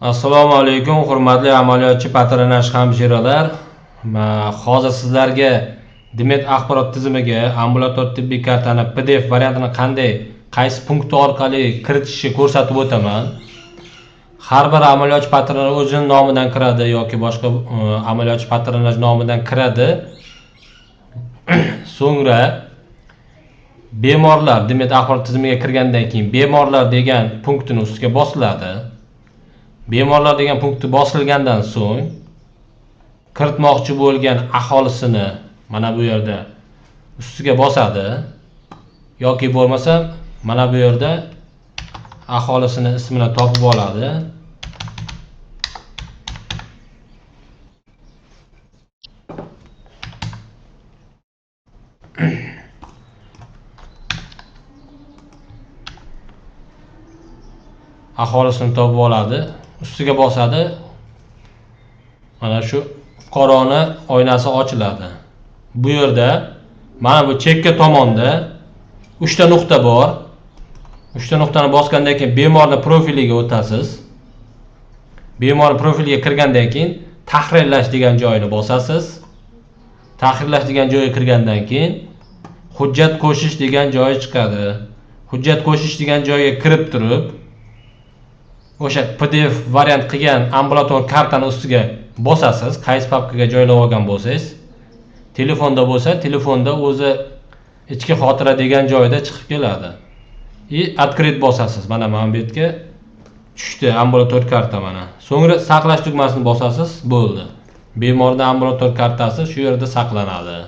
Assalomu alaykum, hurmatli amaliyotchi patronaj hamshiralar. Hozir sizlarga Demet axborot tizimiga ambulator tibbiy kartani PDF variantini qanday, qaysi punkti orqali kiritishni ko'rsatib o'taman. Har bir amaliyotchi patronaj o'zining nomidan kiradi yoki boshqa amaliyotchi patronaj nomidan kiradi. So'ngra bemorlar Demet axborot tizimiga kirgandan keyin bemorlar degan punktini ustiga bosiladi. Bemorlar degan punkti bosilgandan so'ng kiritmoqchi bo'lgan aholisini mana bu yerda ustiga bosadi yoki bo'lmasa mana bu yerda aholisini ismini topib oladi. Aholisini topib oladi. Ustiga bosadi. Mana shu fuqaroni oynasi ochiladi. Bu yerda mana bu chekka tomonda 3 ta nuqta bor. 3 ta nuqtani bosgandan keyin bemorning profiliga o'tasiz. Bemor profiliga kirgandan keyin tahrirlash degan joyini bosasiz. Tahrirlash degan joyga kirgandan keyin hujjat qo'shish degan joyi chiqadi. Hujjat qo'shish degan joyga kirib turib o'sha PDF variant qilgan ambulator kartani ustiga bosasiz, qaysi papkaga joylab olgan bo'lsangiz. Telefonda bo'lsa, telefonda o'zi ichki xotira degan joyda chiqib keladi. Открыть bosasiz. Mana bu yerga tushdi ambulator karta mana. So'ngra saqlash tugmasini bosasiz, bo'ldi. Bemorning ambulator kartasi shu yerda saqlanadi.